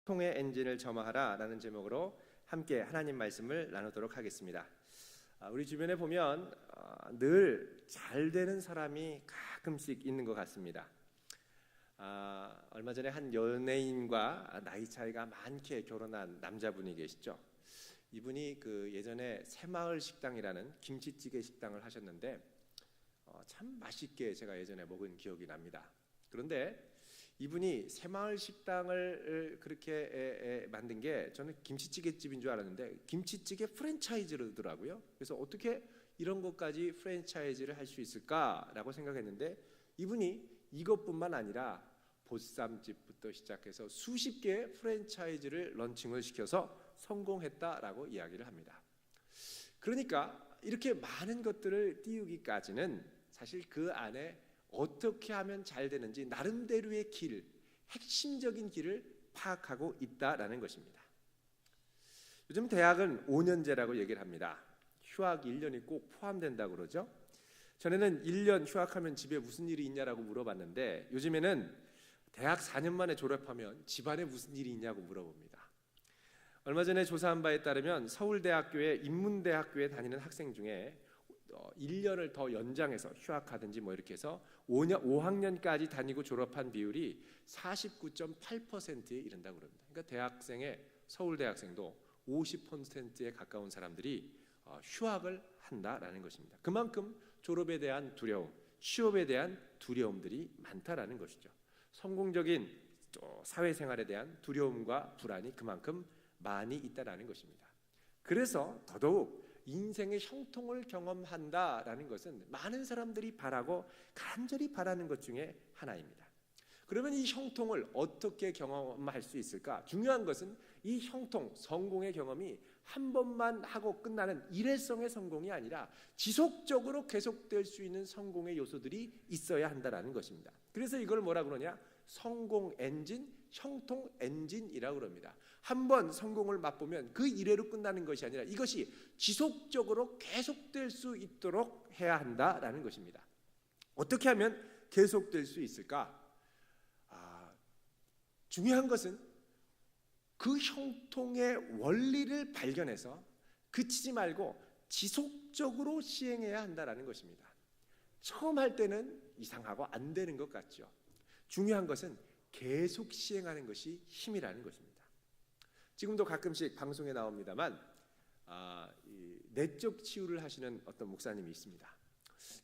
통의 엔진을 점화하라라는 제목으로 함께 하나님 말씀을 나누도록 하겠습니다. 우리 주변에 보면 늘 잘 되는 사람이 가끔씩 있는 것 같습니다. 얼마 전에 한 연예인과 나이 차이가 많게 결혼한 남자분이 계시죠. 이분이 예전에 새마을 식당이라는 김치찌개 식당을 하셨는데 참 맛있게 제가 예전에 먹은 기억이 납니다. 그런데 이분이 새마을 식당을 그렇게 만든 게 저는 김치찌개 집인 줄 알았는데 김치찌개 프랜차이즈더라고요. 그래서 어떻게 이런 것까지 프랜차이즈를 할 수 있을까라고 생각했는데 이분이 이것뿐만 아니라 보쌈집부터 시작해서 수십 개의 프랜차이즈를 런칭을 시켜서 성공했다라고 이야기를 합니다. 그러니까 이렇게 많은 것들을 띄우기까지는 사실 그 안에 어떻게 하면 잘 되는지 나름대로의 길, 핵심적인 길을 파악하고 있다라는 것입니다. 요즘 대학은 5년제라고 얘기를 합니다. 휴학 1년이 꼭 포함된다고 그러죠. 전에는 1년 휴학하면 집에 무슨 일이 있냐라고 물어봤는데 요즘에는 대학 4년 만에 졸업하면 집안에 무슨 일이 있냐고 물어봅니다. 얼마 전에 조사한 바에 따르면 서울대학교의 인문대학교에 다니는 학생 중에 1년을 더 연장해서 휴학하든지 이렇게 해서 5학년까지 다니고 졸업한 비율이 49.8%에 이른다고 그럽니다. 그러니까 서울대 학생도 50%에 가까운 사람들이 휴학을 한다라는 것입니다. 그만큼 졸업에 대한 두려움, 취업에 대한 두려움들이 많다라는 것이죠. 성공적인 사회생활에 대한 두려움과 불안이 그만큼 많이 있다라는 것입니다. 그래서 더더욱 인생의 형통을 경험한다라는 것은 많은 사람들이 바라고 간절히 바라는 것 중에 하나입니다. 그러면 이 형통을 어떻게 경험할 수 있을까? 중요한 것은 이 형통, 성공의 경험이 한 번만 하고 끝나는 일회성의 성공이 아니라 지속적으로 계속될 수 있는 성공의 요소들이 있어야 한다라는 것입니다. 그래서 이걸 뭐라 그러냐? 성공 엔진, 형통 엔진이라고 그럽니다. 한번 성공을 맛보면 그 이래로 끝나는 것이 아니라 이것이 지속적으로 계속될 수 있도록 해야 한다라는 것입니다. 어떻게 하면 계속될 수 있을까? 중요한 것은 그 형통의 원리를 발견해서 그치지 말고 지속적으로 시행해야 한다라는 것입니다. 처음 할 때는 이상하고 안 되는 것 같죠. 중요한 것은 계속 시행하는 것이 힘이라는 것입니다. 지금도 가끔씩 방송에 나옵니다만 내적 치유를 하시는 어떤 목사님이 있습니다.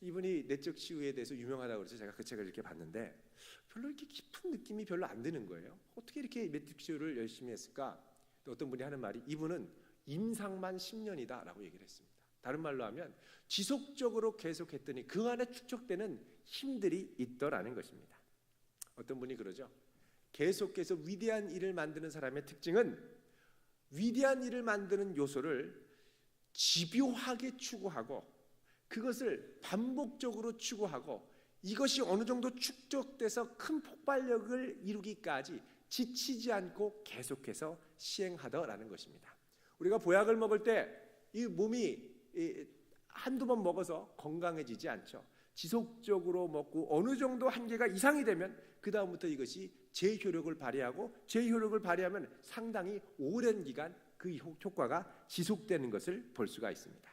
이분이 내적 치유에 대해서 유명하다고 그래서 제가 그 책을 이렇게 봤는데 별로 이렇게 깊은 느낌이 별로 안 드는 거예요. 어떻게 이렇게 내적 치유를 열심히 했을까? 또 어떤 분이 하는 말이 이분은 임상만 10년이다라고 얘기를 했습니다. 다른 말로 하면 지속적으로 계속했더니 그 안에 축적되는 힘들이 있더라는 것입니다. 어떤 분이 그러죠. 계속해서 위대한 일을 만드는 사람의 특징은 위대한 일을 만드는 요소를 집요하게 추구하고 그것을 반복적으로 추구하고 이것이 어느 정도 축적돼서 큰 폭발력을 이루기까지 지치지 않고 계속해서 시행하더라는 것입니다. 우리가 보약을 먹을 때 이 몸이 한두 번 먹어서 건강해지지 않죠. 지속적으로 먹고 어느 정도 한계가 이상이 되면 그 다음부터 이것이 제효력을 발휘하고 제효력을 발휘하면 상당히 오랜 기간 그 효과가 지속되는 것을 볼 수가 있습니다.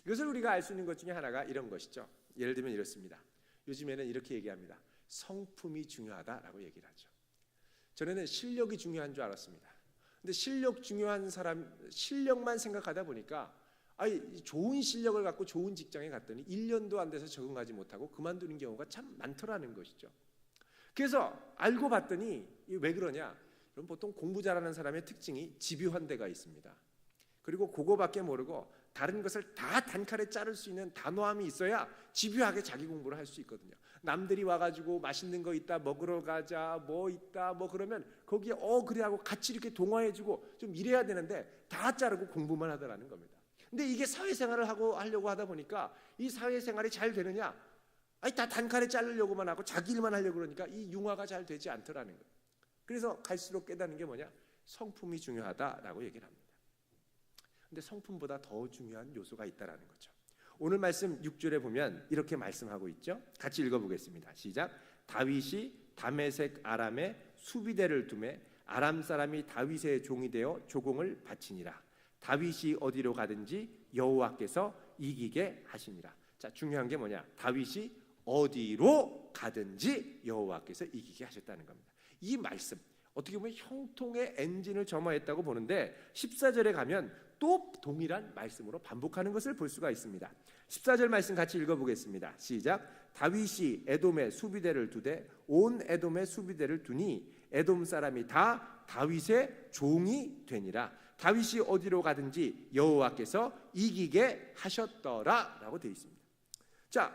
이것을 우리가 알 수 있는 것 중에 하나가 이런 것이죠. 예를 들면 이렇습니다. 요즘에는 이렇게 얘기합니다. 성품이 중요하다라고 얘기를 하죠. 전에는 실력이 중요한 줄 알았습니다. 근데 실력 중요한 사람 실력만 생각하다 보니까 좋은 실력을 갖고 좋은 직장에 갔더니 1년도 안 돼서 적응하지 못하고 그만두는 경우가 참 많더라는 것이죠. 그래서 알고 봤더니 왜 그러냐? 그럼 보통 공부 잘하는 사람의 특징이 집요한 데가 있습니다. 그리고 그거밖에 모르고 다른 것을 다 단칼에 자를 수 있는 단호함이 있어야 집요하게 자기 공부를 할 수 있거든요. 남들이 와가지고 맛있는 거 있다 먹으러 가자 뭐 있다 뭐 그러면 거기에 그래 하고 같이 이렇게 동화해주고 좀 이래야 되는데 다 자르고 공부만 하더라는 겁니다. 근데 이게 사회생활을 하려고 하다 보니까 이 사회생활이 잘 되느냐? 다 단칼에 자르려고만 하고 자기 일만 하려고 그러니까 이 융화가 잘 되지 않더라는 거예요. 그래서 갈수록 깨닫는 게 뭐냐? 성품이 중요하다라고 얘기를 합니다. 근데 성품보다 더 중요한 요소가 있다라는 거죠. 오늘 말씀 6절에 보면 이렇게 말씀하고 있죠. 같이 읽어보겠습니다. 시작. 다윗이 다메섹 아람에 수비대를 두매 아람 사람이 다윗의 종이 되어 조공을 바치니라. 다윗이 어디로 가든지 여호와께서 이기게 하시니라. 자, 중요한 게 뭐냐? 다윗이 어디로 가든지 여호와께서 이기게 하셨다는 겁니다. 이 말씀 어떻게 보면 형통의 엔진을 점화했다고 보는데 14절에 가면 또 동일한 말씀으로 반복하는 것을 볼 수가 있습니다. 14절 말씀 같이 읽어보겠습니다. 시작. 다윗이 에돔에 수비대를 두되 온 에돔에 수비대를 두니 에돔 사람이 다 다윗의 종이 되니라. 다윗이 어디로 가든지 여호와께서 이기게 하셨더라 라고 되어 있습니다. 자,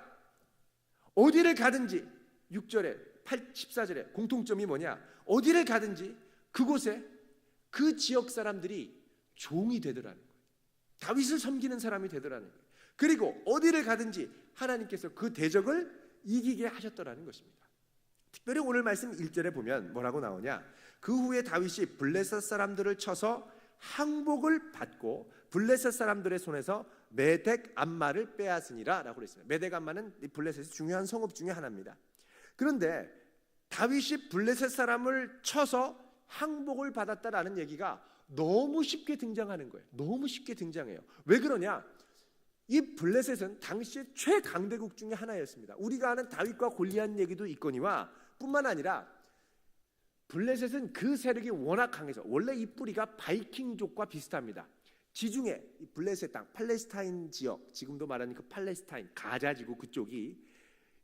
어디를 가든지 6절에 14절에 공통점이 뭐냐? 어디를 가든지 그곳에 그 지역 사람들이 종이 되더라는 거예요. 다윗을 섬기는 사람이 되더라는 거예요. 그리고 어디를 가든지 하나님께서 그 대적을 이기게 하셨더라는 것입니다. 특별히 오늘 말씀 1절에 보면 뭐라고 나오냐? 그 후에 다윗이 블레셋 사람들을 쳐서 항복을 받고 블레셋 사람들의 손에서 메덱 암마를 빼앗으니라 라고 그랬습니다. 메덱 암마는 블레셋의 중요한 성읍 중에 하나입니다. 그런데 다윗이 블레셋 사람을 쳐서 항복을 받았다라는 얘기가 너무 쉽게 등장하는 거예요. 너무 쉽게 등장해요. 왜 그러냐? 이 블레셋은 당시의 최강대국 중에 하나였습니다. 우리가 아는 다윗과 골리앗 얘기도 있거니와 뿐만 아니라 블레셋은 그 세력이 워낙 강해서 원래 이 뿌리가 바이킹족과 비슷합니다. 지중해 이 블레셋 땅 팔레스타인 지역, 지금도 말하는 그 팔레스타인 가자지구 그쪽이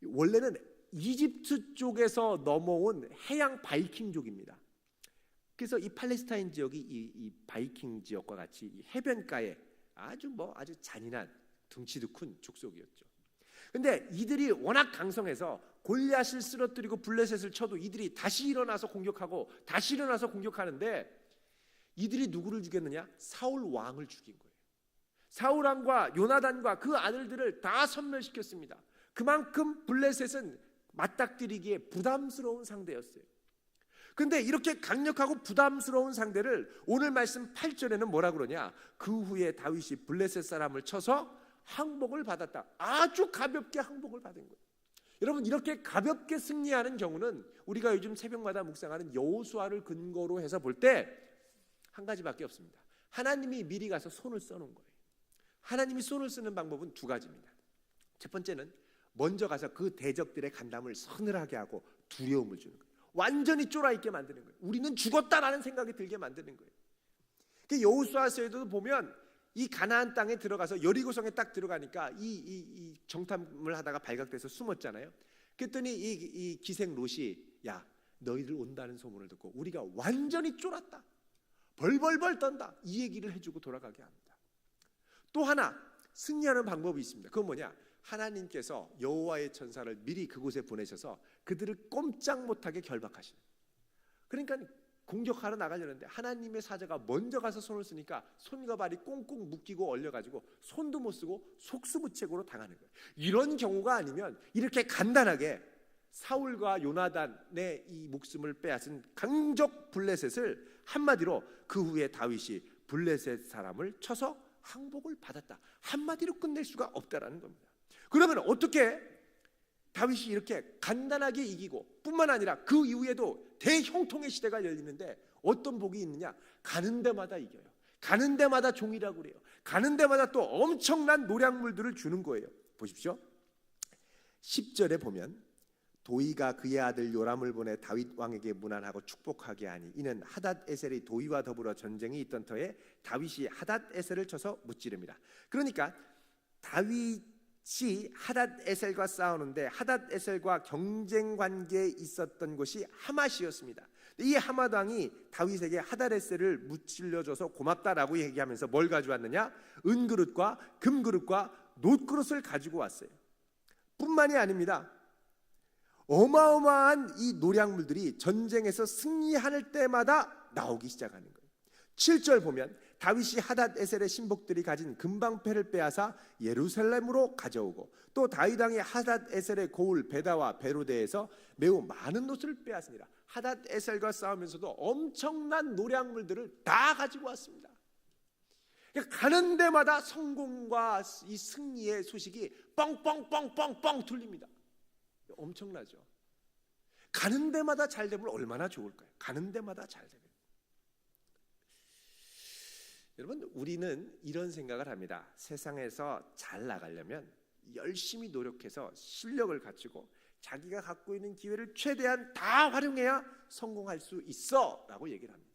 원래는 이집트 쪽에서 넘어온 해양 바이킹족입니다. 그래서 이 팔레스타인 지역이 이 바이킹 지역과 같이 이 해변가에 아주 잔인한 덩치도 큰 족속이었죠. 근데 이들이 워낙 강성해서 골리앗을 쓰러뜨리고 블레셋을 쳐도 이들이 다시 일어나서 공격하고 다시 일어나서 공격하는데 이들이 누구를 죽였느냐? 사울 왕을 죽인 거예요. 사울 왕과 요나단과 그 아들들을 다 섬멸시켰습니다. 그만큼 블레셋은 맞닥뜨리기에 부담스러운 상대였어요. 근데 이렇게 강력하고 부담스러운 상대를 오늘 말씀 8절에는 뭐라 그러냐? 그 후에 다윗이 블레셋 사람을 쳐서 항복을 받았다. 아주 가볍게 항복을 받은 거예요. 여러분, 이렇게 가볍게 승리하는 경우는 우리가 요즘 새벽마다 묵상하는 여호수아를 근거로 해서 볼 때 한 가지밖에 없습니다. 하나님이 미리 가서 손을 써놓은 거예요. 하나님이 손을 쓰는 방법은 두 가지입니다. 첫 번째는 먼저 가서 그 대적들의 간담을 서늘하게 하고 두려움을 주는 거예요. 완전히 쫄아있게 만드는 거예요. 우리는 죽었다라는 생각이 들게 만드는 거예요. 여호수아서에도 보면 이 가나안 땅에 들어가서 여리고성에 딱 들어가니까 이 정탐을 하다가 발각돼서 숨었잖아요. 그랬더니 이 기생 롯이 야, 너희들 온다는 소문을 듣고 우리가 완전히 쫄았다, 벌벌벌 떤다, 이 얘기를 해주고 돌아가게 합니다. 또 하나 승리하는 방법이 있습니다. 그건 뭐냐? 하나님께서 여호와의 천사를 미리 그곳에 보내셔서 그들을 꼼짝 못하게 결박하시는. 그러니까 공격하러 나가려는데 하나님의 사자가 먼저 가서 손을 쓰니까 손과 발이 꽁꽁 묶이고 얼려가지고 손도 못 쓰고 속수무책으로 당하는 거예요. 이런 경우가 아니면 이렇게 간단하게 사울과 요나단의 이 목숨을 빼앗은 강적 블레셋을 한마디로 그 후에 다윗이 블레셋 사람을 쳐서 항복을 받았다, 한마디로 끝낼 수가 없다라는 겁니다. 그러면 어떻게 다윗이 이렇게 간단하게 이기고 뿐만 아니라 그 이후에도 대형통의 시대가 열리는데 어떤 복이 있느냐? 가는 데마다 이겨요. 가는 데마다 종이라고 그래요. 가는 데마다 또 엄청난 노량물들을 주는 거예요. 보십시오. 10절에 보면 도이가 그의 아들 요람을 보내 다윗 왕에게 문안하고 축복하게 하니 이는 하닷에셀이 도이와 더불어 전쟁이 있던 터에 다윗이 하닷에셀을 쳐서 무찌릅니다. 그러니까 다윗이 하닷에셀과 싸우는데 하닷에셀과 경쟁 관계에 있었던 곳이 하맛이었습니다. 이 하맛 왕이 다윗에게 하닷에셀을 무찔러줘서 고맙다라고 얘기하면서 뭘 가져왔느냐? 은그릇과 금그릇과 놋그릇을 가지고 왔어요. 뿐만이 아닙니다. 어마어마한 이 노량물들이 전쟁에서 승리할 때마다 나오기 시작하는 거예요. 7절 보면 다윗이 하닷에셀의 신복들이 가진 금방패를 빼앗아 예루살렘으로 가져오고 또 다윗 왕이 하닷에셀의 고을 베다와 베로데에서 매우 많은 놋을 빼앗으니라. 하닷에셀과 싸우면서도 엄청난 노량물들을 다 가지고 왔습니다. 그러니까 가는 데마다 성공과 이 승리의 소식이 뻥뻥뻥뻥뻥 들립니다. 엄청나죠. 가는 데마다 잘 되면 얼마나 좋을까요? 가는 데마다 잘 되면. 여러분, 우리는 이런 생각을 합니다. 세상에서 잘 나가려면 열심히 노력해서 실력을 갖추고 자기가 갖고 있는 기회를 최대한 다 활용해야 성공할 수 있어 라고 얘기를 합니다.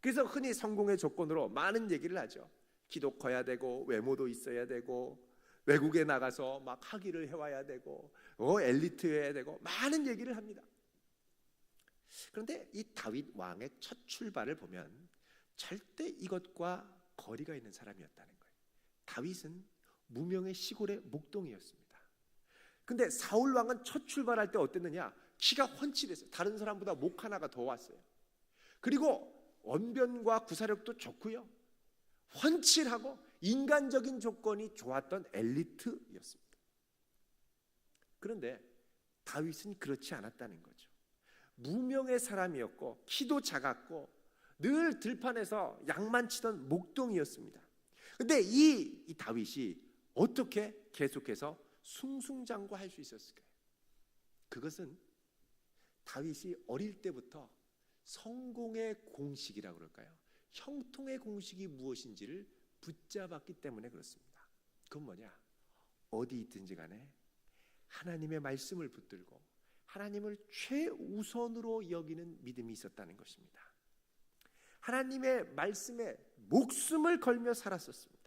그래서 흔히 성공의 조건으로 많은 얘기를 하죠. 키도 커야 되고 외모도 있어야 되고 외국에 나가서 막 학위를 해와야 되고 엘리트여야 되고 많은 얘기를 합니다. 그런데 이 다윗 왕의 첫 출발을 보면 절대 이것과 거리가 있는 사람이었다는 거예요. 다윗은 무명의 시골의 목동이었습니다. 근데 사울 왕은 첫 출발할 때 어땠느냐? 키가 훤칠했어요. 다른 사람보다 목 하나가 더 왔어요. 그리고 언변과 구사력도 좋고요, 훤칠하고 인간적인 조건이 좋았던 엘리트였습니다. 그런데 다윗은 그렇지 않았다는 거죠. 무명의 사람이었고 키도 작았고 늘 들판에서 양만 치던 목동이었습니다. 그런데 이 다윗이 어떻게 계속해서 승승장구할 수 있었을까요? 그것은 다윗이 어릴 때부터 성공의 공식이라고 그럴까요? 형통의 공식이 무엇인지를 붙잡았기 때문에 그렇습니다. 그건 뭐냐? 어디 있든지 간에 하나님의 말씀을 붙들고 하나님을 최우선으로 여기는 믿음이 있었다는 것입니다. 하나님의 말씀에 목숨을 걸며 살았었습니다.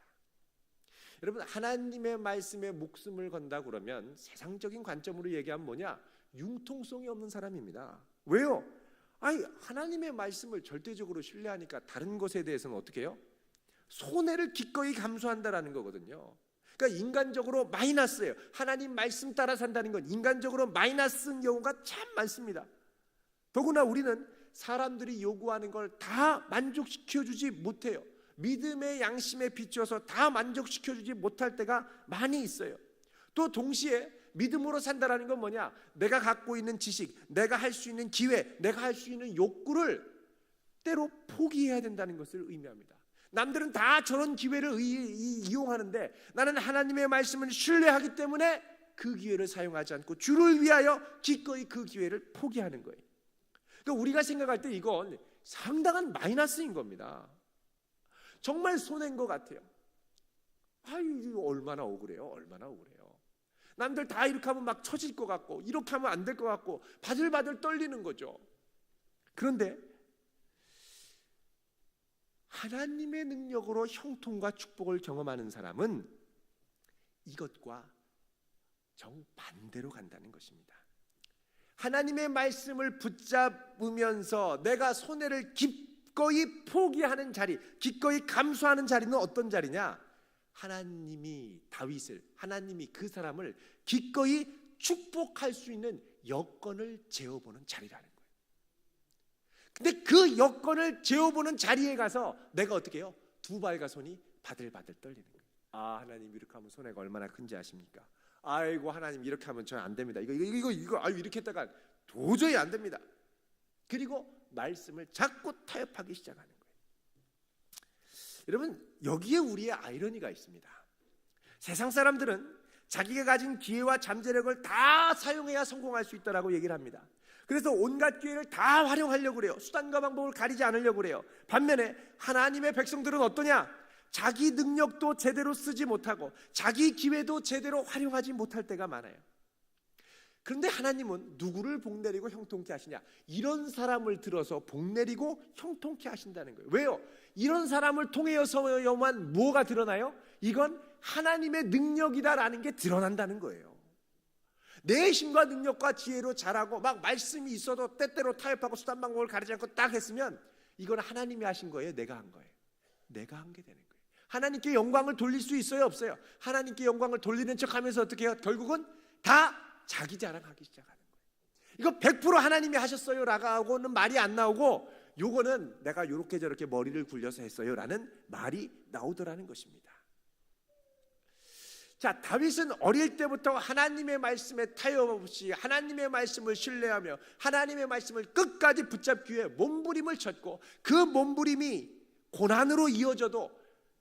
여러분, 하나님의 말씀에 목숨을 건다 그러면 세상적인 관점으로 얘기하면 뭐냐? 융통성이 없는 사람입니다. 왜요? 하나님의 말씀을 절대적으로 신뢰하니까 다른 것에 대해서는 어떻게 해요? 손해를 기꺼이 감수한다라는 거거든요. 그러니까 인간적으로 마이너스예요. 하나님 말씀 따라 산다는 건 인간적으로 마이너스인 경우가 참 많습니다. 더구나 우리는 사람들이 요구하는 걸 다 만족시켜주지 못해요. 믿음의 양심에 비추어서 다 만족시켜주지 못할 때가 많이 있어요. 또 동시에 믿음으로 산다라는 건 뭐냐? 내가 갖고 있는 지식, 내가 할 수 있는 기회, 내가 할 수 있는 욕구를 때로 포기해야 된다는 것을 의미합니다. 남들은 다 저런 기회를 이용하는데 나는 하나님의 말씀을 신뢰하기 때문에 그 기회를 사용하지 않고 주를 위하여 기꺼이 그 기회를 포기하는 거예요. 그러니까 우리가 생각할 때 이건 상당한 마이너스인 겁니다. 정말 손해인 것 같아요. 이거 얼마나 억울해요. 얼마나 억울해요. 남들 다 이렇게 하면 막 처질 것 같고 이렇게 하면 안 될 것 같고 바들바들 떨리는 거죠. 그런데 하나님의 능력으로 형통과 축복을 경험하는 사람은 이것과 정반대로 간다는 것입니다. 하나님의 말씀을 붙잡으면서 내가 손해를 기꺼이 포기하는 자리, 기꺼이 감수하는 자리는 어떤 자리냐? 하나님이 다윗을, 하나님이 그 사람을 기꺼이 축복할 수 있는 여건을 재어보는 자리라는 거예요. 근데 그 여건을 재어보는 자리에 가서 내가 어떻게 해요? 두 발과 손이 바들바들 떨리는 거예요. 하나님 이렇게 하면 손해가 얼마나 큰지 아십니까? 아이고 하나님 이렇게 하면 전 안 됩니다. 이거 이렇게 했다가 도저히 안 됩니다. 그리고 말씀을 자꾸 타협하기 시작하는 거예요. 여러분, 여기에 우리의 아이러니가 있습니다. 세상 사람들은 자기가 가진 기회와 잠재력을 다 사용해야 성공할 수 있다라고 얘기를 합니다. 그래서 온갖 기회를 다 활용하려고 그래요. 수단과 방법을 가리지 않으려고 그래요. 반면에 하나님의 백성들은 어떠냐? 자기 능력도 제대로 쓰지 못하고 자기 기회도 제대로 활용하지 못할 때가 많아요. 그런데 하나님은 누구를 복내리고 형통케 하시냐? 이런 사람을 들어서 복내리고 형통케 하신다는 거예요. 왜요? 이런 사람을 통해서만 뭐가 드러나요? 이건 하나님의 능력이다라는 게 드러난다는 거예요. 내 힘과 능력과 지혜로 잘하고 막 말씀이 있어도 때때로 타협하고 수단 방법을 가리지 않고 딱 했으면 이건 하나님이 하신 거예요? 내가 한 거예요? 내가 한 게 되는 거예요. 하나님께 영광을 돌릴 수 있어요? 없어요? 하나님께 영광을 돌리는 척하면서 어떻게 해요? 결국은 다 자기 자랑하기 시작하는 거예요. 이거 100% 하나님이 하셨어요 라고는 말이 안 나오고 요거는 내가 요렇게 저렇게 머리를 굴려서 했어요 라는 말이 나오더라는 것입니다. 자, 다윗은 어릴 때부터 하나님의 말씀에 타협 없이 하나님의 말씀을 신뢰하며 하나님의 말씀을 끝까지 붙잡기 위해 몸부림을 쳤고 그 몸부림이 고난으로 이어져도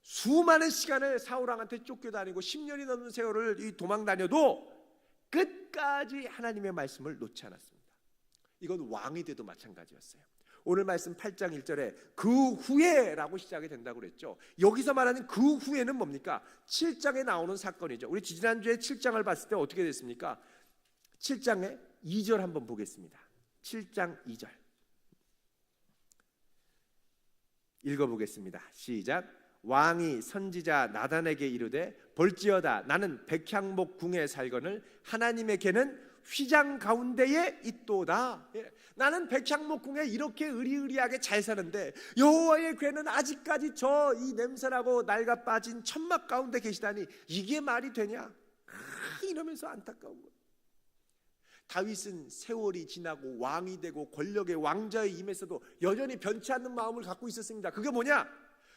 수많은 시간을 사울왕한테 쫓겨다니고 10년이 넘는 세월을 도망 다녀도 끝까지 하나님의 말씀을 놓지 않았습니다. 이건 왕이 돼도 마찬가지였어요. 오늘 말씀 8장 1절에 그 후에라고 시작이 된다고 그랬죠. 여기서 말하는 그 후에는 뭡니까? 7장에 나오는 사건이죠. 우리 지난주에 7장을 봤을 때 어떻게 됐습니까? 7장의 2절 한번 보겠습니다. 7장 2절 읽어보겠습니다. 시작. 왕이 선지자 나단에게 이르되 볼지어다 나는 백향목 궁에 살거늘 하나님의 궤는 휘장 가운데에 있도다. 나는 백향목 궁에 이렇게 의리의리하게 잘 사는데 여호와의 궤는 아직까지 저 이 냄새나고 낡아 빠진 천막 가운데 계시다니 이게 말이 되냐? 이러면서 안타까운 거예요. 다윗은 세월이 지나고 왕이 되고 권력의 왕자에 임했어도 여전히 변치 않는 마음을 갖고 있었습니다. 그게 뭐냐?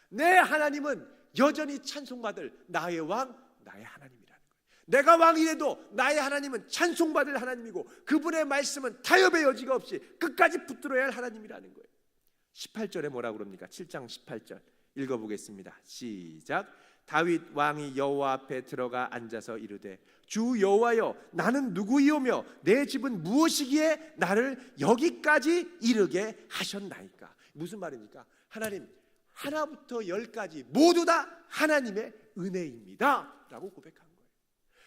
내 하나님은 여전히 찬송받을 나의 왕, 나의 하나님이라는 거예요. 내가 왕이 돼도 나의 하나님은 찬송받을 하나님이고 그분의 말씀은 타협의 여지가 없이 끝까지 붙들어야 할 하나님이라는 거예요. 18절에 뭐라고 그럽니까? 7장 18절 읽어보겠습니다. 시작. 다윗 왕이 여호와 앞에 들어가 앉아서 이르되 주 여호와여 나는 누구이오며 내 집은 무엇이기에 나를 여기까지 이르게 하셨나이까? 무슨 말입니까? 하나님 하나부터 열까지 모두 다 하나님의 은혜입니다 라고 고백한 거예요.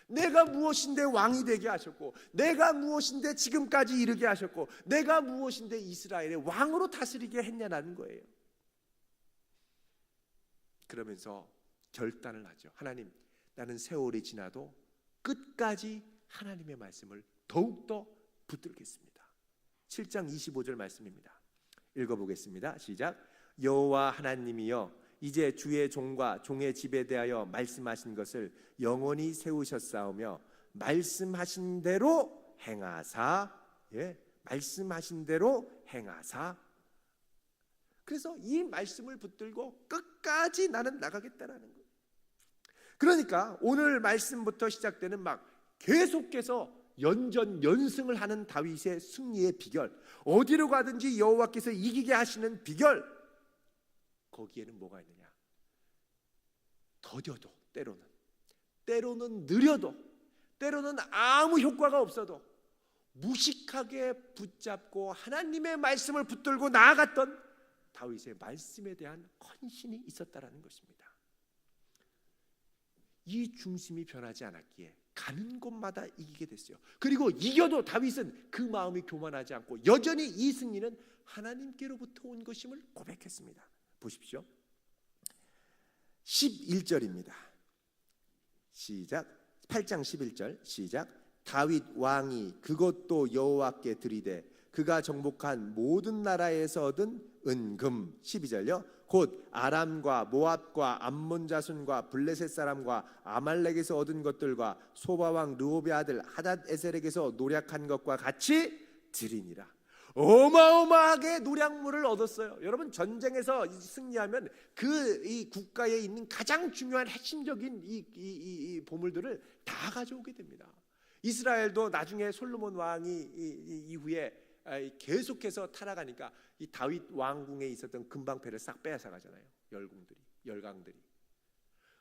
내가 무엇인데 왕이 되게 하셨고 내가 무엇인데 지금까지 이르게 하셨고 내가 무엇인데 이스라엘의 왕으로 다스리게 했냐라는 거예요. 그러면서 결단을 하죠. 하나님 나는 세월이 지나도 끝까지 하나님의 말씀을 더욱더 붙들겠습니다. 7장 25절 말씀입니다. 읽어보겠습니다. 시작. 여호와 하나님이여 이제 주의 종과 종의 집에 대하여 말씀하신 것을 영원히 세우셨사오며 말씀하신 대로 행하사 말씀하신 대로 행하사. 그래서 이 말씀을 붙들고 끝까지 나는 나가겠다라는 거예요. 그러니까 오늘 말씀부터 시작되는 막 계속해서 연전연승을 하는 다윗의 승리의 비결, 어디로 가든지 여호와께서 이기게 하시는 비결, 거기에는 뭐가 있느냐? 더뎌도 때로는 느려도 때로는 아무 효과가 없어도 무식하게 붙잡고 하나님의 말씀을 붙들고 나아갔던 다윗의 말씀에 대한 헌신이 있었다라는 것입니다. 이 중심이 변하지 않았기에 가는 곳마다 이기게 됐어요. 그리고 이겨도 다윗은 그 마음이 교만하지 않고 여전히 이 승리는 하나님께로부터 온 것임을 고백했습니다. 보십시오. 11절입니다. 시작. 8장 11절 시작. 다윗 왕이 그것도 여호와께 드리되 그가 정복한 모든 나라에서 얻은 은금. 12절요. 곧 아람과 모압과 암몬 자손과 블레셋 사람과 아말렉에서 얻은 것들과 소바왕 르홉의 아들 하닷에셀에게서 노략한 것과 같이 드리니라. 어마어마하게 노략물을 얻었어요. 여러분 전쟁에서 승리하면 이 국가에 있는 가장 중요한 핵심적인 이 보물들을 다 가져오게 됩니다. 이스라엘도 나중에 솔로몬 왕이 이후에 계속해서 타락하니까 이 다윗 왕궁에 있었던 금방패를 싹 빼앗아 가잖아요. 열강들이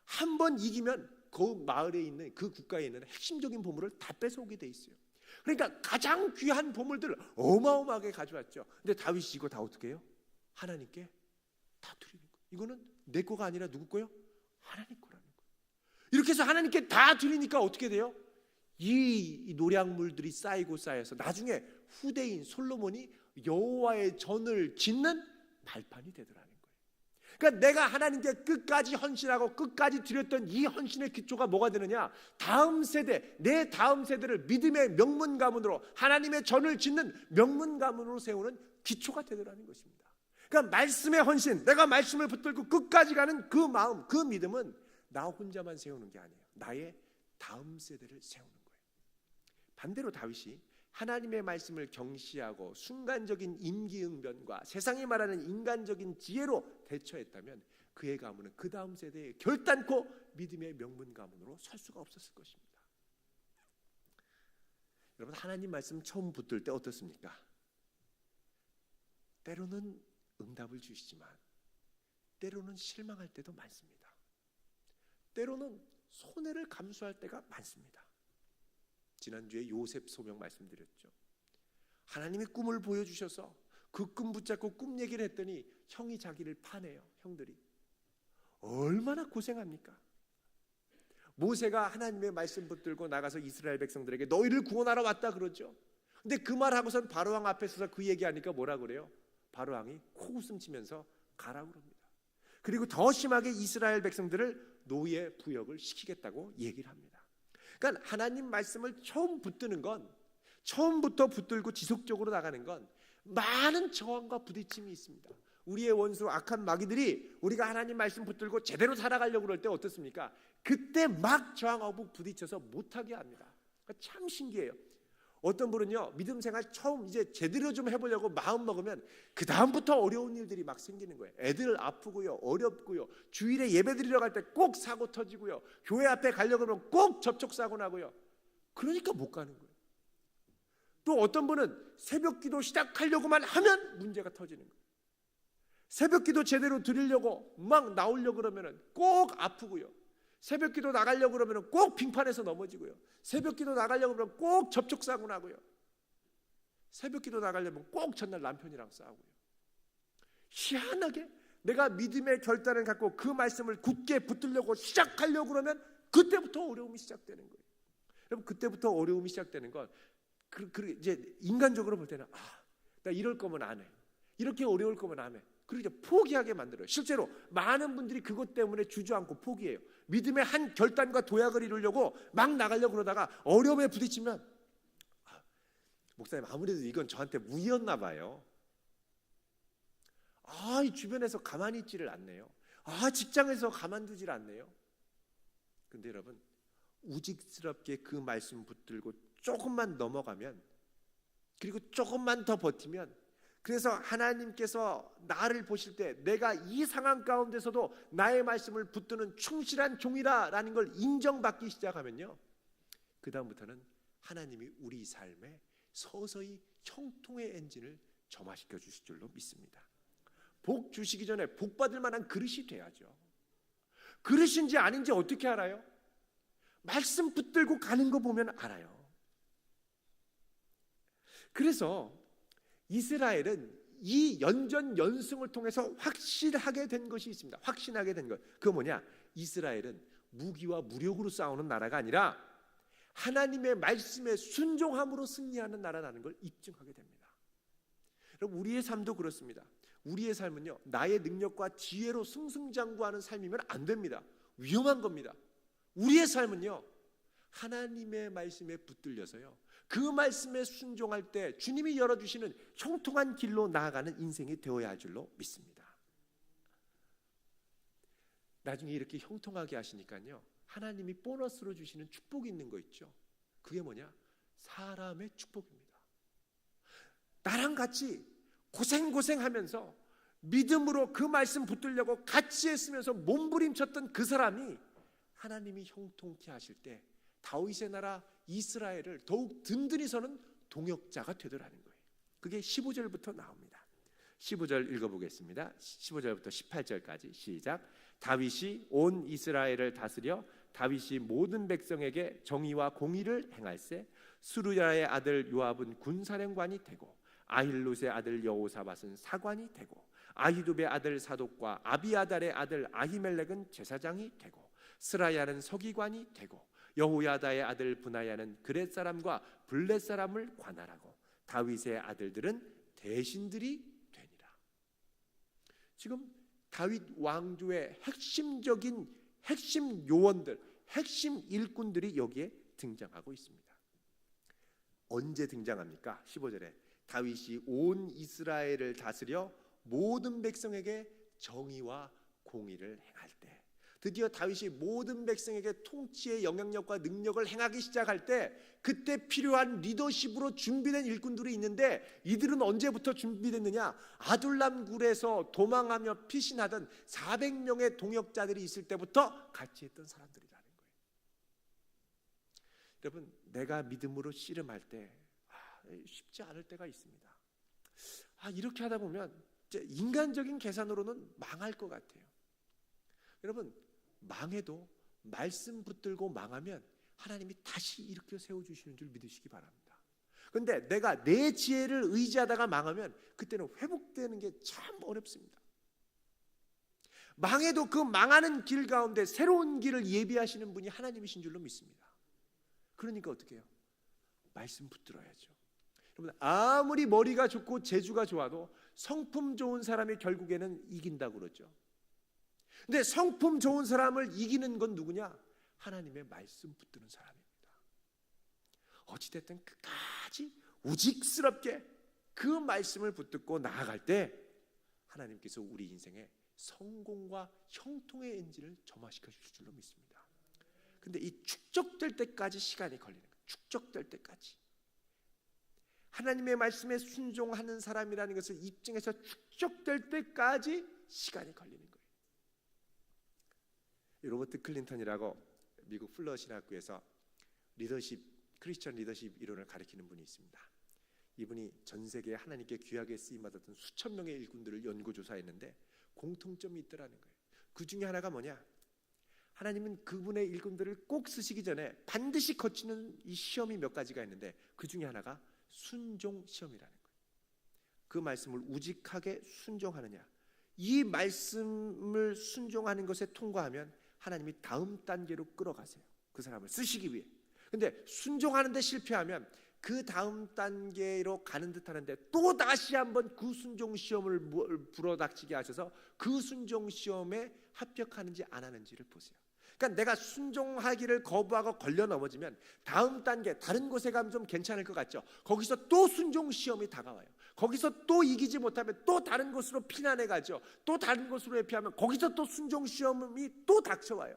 한 번 이기면 그 마을에 있는 그 국가에 있는 핵심적인 보물을 다 뺏어오게 돼 있어요. 그러니까 가장 귀한 보물들을 어마어마하게 가져왔죠. 근데 다윗이 이거 다 어떻게 해요? 하나님께 다 드리는 거예요. 이거는 내 거가 아니라 누구 거요? 하나님 거라는 거예요. 이렇게 해서 하나님께 다 드리니까 어떻게 돼요? 이 노략물들이 쌓여서 나중에 후대인 솔로몬이 여호와의 전을 짓는 발판이 되더라는 거예요. 그러니까 내가 하나님께 끝까지 헌신하고 끝까지 드렸던 이 헌신의 기초가 뭐가 되느냐? 다음 세대, 내 다음 세대를 믿음의 명문 가문으로 하나님의 전을 짓는 명문 가문으로 세우는 기초가 되더라는 것입니다. 그러니까 말씀의 헌신, 내가 말씀을 붙들고 끝까지 가는 그 마음, 그 믿음은 나 혼자만 세우는 게 아니에요. 나의 다음 세대를 세우는 거예요. 반대로 다윗이 하나님의 말씀을 경시하고 순간적인 임기응변과 세상이 말하는 인간적인 지혜로 대처했다면 그의 가문은 그 다음 세대에 결단코 믿음의 명문 가문으로 설 수가 없었을 것입니다. 여러분 하나님 말씀 처음 붙들 때 어떻습니까? 때로는 응답을 주시지만 때로는 실망할 때도 많습니다. 때로는 손해를 감수할 때가 많습니다. 지난주에 요셉 소명 말씀드렸죠. 하나님이 꿈을 보여주셔서 그 꿈 붙잡고 꿈 얘기를 했더니 형이 자기를 파내요. 형들이 얼마나 고생합니까? 모세가 하나님의 말씀 붙들고 나가서 이스라엘 백성들에게 너희를 구원하러 왔다 그러죠. 근데 그 말 하고선 바로왕 앞에 서서 그 얘기하니까 뭐라 그래요? 바로왕이 코웃음 치면서 가라고 그럽니다. 그리고 더 심하게 이스라엘 백성들을 노예 부역을 시키겠다고 얘기를 합니다. 그러니까 하나님 말씀을 처음 붙드는 건, 처음부터 붙들고 지속적으로 나가는 건 많은 저항과 부딪힘이 있습니다. 우리의 원수 악한 마귀들이 우리가 하나님 말씀 붙들고 제대로 살아가려고 그럴 때 어떻습니까? 그때 막 저항하고 부딪혀서 못하게 합니다. 그러니까 참 신기해요. 어떤 분은요, 믿음 생활 처음 이제 제대로 좀 해보려고 마음 먹으면 그 다음부터 어려운 일들이 막 생기는 거예요. 애들 아프고요, 어렵고요, 주일에 예배 드리러 갈 때 꼭 사고 터지고요, 교회 앞에 가려고 하면 꼭 접촉 사고 나고요. 그러니까 못 가는 거예요. 또 어떤 분은 새벽 기도 시작하려고만 하면 문제가 터지는 거예요. 새벽 기도 제대로 드리려고 막 나오려고 그러면 꼭 아프고요, 새벽 기도 나가려고 그러면 꼭 빙판에서 넘어지고요, 새벽 기도 나가려고 그러면 꼭 접촉 사고 나고요, 새벽 기도 나가려면 꼭 전날 남편이랑 싸우고요. 희한하게 내가 믿음의 결단을 갖고 그 말씀을 굳게 붙들려고 시작하려고 그러면 그때부터 어려움이 시작되는 거예요. 여러분, 그때부터 어려움이 시작되는 건 이제 인간적으로 볼 때는 나 이럴 거면 안 해, 이렇게 어려울 거면 안 해. 그리고 이제 포기하게 만들어요. 실제로 많은 분들이 그것 때문에 주저앉고 포기해요. 믿음의 한 결단과 도약을 이루려고 막 나가려고 그러다가 어려움에 부딪히면 목사님, 아무래도 이건 저한테 무의였나 봐요. 이 주변에서 가만히 있지를 않네요. 직장에서 가만두질 않네요. 근데 여러분, 우직스럽게 그 말씀 붙들고 조금만 넘어가면, 그리고 조금만 더 버티면, 그래서 하나님께서 나를 보실 때 내가 이 상황 가운데서도 나의 말씀을 붙드는 충실한 종이라는 걸 인정받기 시작하면요, 그 다음부터는 하나님이 우리 삶에 서서히 형통의 엔진을 점화시켜 주실 줄로 믿습니다. 복 주시기 전에 복 받을 만한 그릇이 돼야죠. 그릇인지 아닌지 어떻게 알아요? 말씀 붙들고 가는 거 보면 알아요. 그래서 이스라엘은 이 연전연승을 통해서 확실하게 된 것이 있습니다. 확신하게 된 것. 그거 뭐냐? 이스라엘은 무기와 무력으로 싸우는 나라가 아니라 하나님의 말씀에 순종함으로 승리하는 나라라는 걸 입증하게 됩니다. 여러분, 우리의 삶도 그렇습니다. 우리의 삶은요, 나의 능력과 지혜로 승승장구하는 삶이면 안 됩니다. 위험한 겁니다. 우리의 삶은요, 하나님의 말씀에 붙들려서요, 그 말씀에 순종할 때 주님이 열어주시는 형통한 길로 나아가는 인생이 되어야 할 줄로 믿습니다. 나중에 이렇게 형통하게 하시니까요, 하나님이 보너스로 주시는 축복이 있는 거 있죠. 그게 뭐냐? 사람의 축복입니다. 나랑 같이 고생하면서 믿음으로 그 말씀 붙들려고 같이 했으면서 몸부림쳤던 그 사람이 하나님이 형통케 하실 때 다윗의 나라 이스라엘을 더욱 든든히 서는 동역자가 되더라는 거예요. 그게 15절부터 나옵니다. 15절 읽어보겠습니다. 15절부터 18절까지 시작. 다윗이 온 이스라엘을 다스려 다윗이 모든 백성에게 정의와 공의를 행할세. 수르야의 아들 요압은 군사령관이 되고 아힐롯의 아들 여호사밧은 사관이 되고 아히두베의 아들 사독과 아비아달의 아들 아히멜렉은 제사장이 되고 스라야는 서기관이 되고 여호야다의 아들 브나야는 그렛 사람과 블렛 사람을 관할하고 다윗의 아들들은 대신들이 되니라. 지금 다윗 왕조의 핵심적인 핵심 요원들, 핵심 일꾼들이 여기에 등장하고 있습니다. 언제 등장합니까? 15절에 다윗이 온 이스라엘을 다스려 모든 백성에게 정의와 공의를 행할 때, 드디어 다윗이 모든 백성에게 통치의 영향력과 능력을 행하기 시작할 때, 그때 필요한 리더십으로 준비된 일꾼들이 있는데, 이들은 언제부터 준비됐느냐? 아둘람 굴에서 도망하며 피신하던 400명의 동역자들이 있을 때부터 같이 했던 사람들이라는 거예요. 여러분, 내가 믿음으로 씨름할 때 쉽지 않을 때가 있습니다. 이렇게 하다 보면 인간적인 계산으로는 망할 것 같아요. 여러분, 망해도 말씀 붙들고 망하면 하나님이 다시 일으켜 세워주시는 줄 믿으시기 바랍니다. 근데 내가 내 지혜를 의지하다가 망하면 그때는 회복되는 게 참 어렵습니다. 망해도 그 망하는 길 가운데 새로운 길을 예비하시는 분이 하나님이신 줄로 믿습니다. 그러니까 어떻게 해요? 말씀 붙들어야죠. 여러분, 아무리 머리가 좋고 재주가 좋아도 성품 좋은 사람이 결국에는 이긴다고 그러죠. 근데 성품 좋은 사람을 이기는 건 누구냐? 하나님의 말씀 붙드는 사람입니다. 어찌됐든 끝까지 우직스럽게 그 말씀을 붙들고 나아갈 때 하나님께서 우리 인생에 성공과 형통의 엔진을 점화시켜 주실 줄로 믿습니다. 근데 이 축적될 때까지 시간이 걸리는 거예요. 축적될 때까지. 하나님의 말씀에 순종하는 사람이라는 것을 입증해서 축적될 때까지 시간이 걸리는 거예요. 로버트 클린턴이라고 미국 플러 신학교에서 크리스천 리더십 이론을 가르치는 분이 있습니다. 이분이 전 세계에 하나님께 귀하게 쓰임받았던 수천 명의 일꾼들을 연구조사했는데 공통점이 있더라는 거예요. 그 중에 하나가 뭐냐? 하나님은 그분의 일꾼들을 꼭 쓰시기 전에 반드시 거치는 이 시험이 몇 가지가 있는데 그 중에 하나가 순종 시험이라는 거예요. 그 말씀을 우직하게 순종하느냐, 이 말씀을 순종하는 것에 통과하면 하나님이 다음 단계로 끌어가세요. 그 사람을 쓰시기 위해. 근데 순종하는데 실패하면 그 다음 단계로 가는 듯 하는데 또 다시 한번 그 순종 시험을 불어닥치게 하셔서 그 순종 시험에 합격하는지 안 하는지를 보세요. 그러니까 내가 순종하기를 거부하고 걸려 넘어지면 다음 단계 다른 곳에 가면 좀 괜찮을 것 같죠. 거기서 또 순종 시험이 다가와요. 거기서 또 이기지 못하면 또 다른 곳으로 피난해 가죠. 또 다른 곳으로 회피하면 거기서 또 순종 시험이 또 닥쳐와요.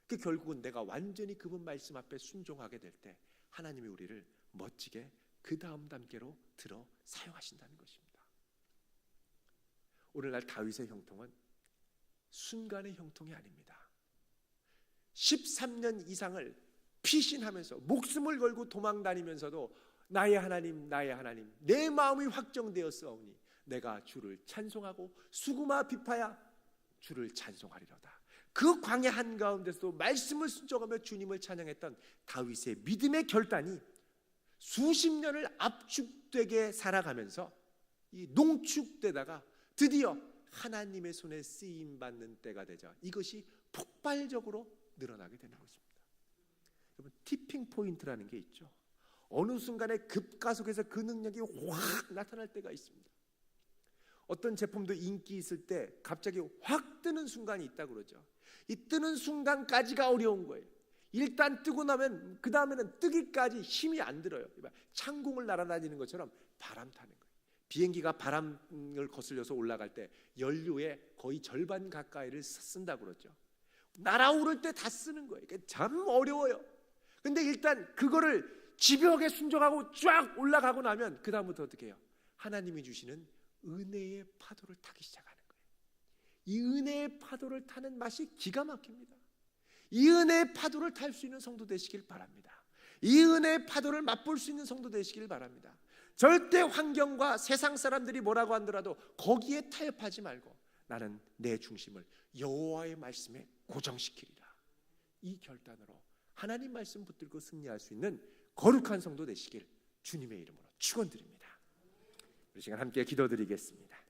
그 결국은 내가 완전히 그분 말씀 앞에 순종하게 될 때 하나님이 우리를 멋지게 그 다음 단계로 들어 사용하신다는 것입니다. 오늘날 다윗의 형통은 순간의 형통이 아닙니다. 13년 이상을 피신하면서 목숨을 걸고 도망다니면서도 나의 하나님, 나의 하나님, 내 마음이 확정되었사오니 내가 주를 찬송하고 수구마 비파야 주를 찬송하리로다. 그 광야 한가운데서도 말씀을 순종하며 주님을 찬양했던 다윗의 믿음의 결단이 수십 년을 압축되게 살아가면서 이 농축되다가 드디어 하나님의 손에 쓰임받는 때가 되자 이것이 폭발적으로 늘어나게 되는 것입니다. 여러분, 티핑 포인트라는 게 있죠. 어느 순간에 급가속해서 그 능력이 확 나타날 때가 있습니다. 어떤 제품도 인기 있을 때 갑자기 확 뜨는 순간이 있다고 그러죠. 이 뜨는 순간까지가 어려운 거예요. 일단 뜨고 나면 그 다음에는 뜨기까지 힘이 안 들어요. 창공을 날아다니는 것처럼 바람 타는 거예요. 비행기가 바람을 거슬려서 올라갈 때 연료의 거의 절반 가까이를 쓴다고 그러죠. 날아오를 때 다 쓰는 거예요. 그러니까 참 어려워요. 근데 일단 그거를 집요하게 순종하고 쫙 올라가고 나면 그 다음부터 어떻게 해요? 하나님이 주시는 은혜의 파도를 타기 시작하는 거예요. 이 은혜의 파도를 타는 맛이 기가 막힙니다. 이 은혜의 파도를 탈 수 있는 성도 되시길 바랍니다. 이 은혜의 파도를 맛볼 수 있는 성도 되시길 바랍니다. 절대 환경과 세상 사람들이 뭐라고 하더라도 거기에 타협하지 말고 나는 내 중심을 여호와의 말씀에 고정시키리라. 이 결단으로 하나님 말씀 붙들고 승리할 수 있는 거룩한 성도 되시길 주님의 이름으로 축원드립니다. 우리 시간 함께 기도드리겠습니다.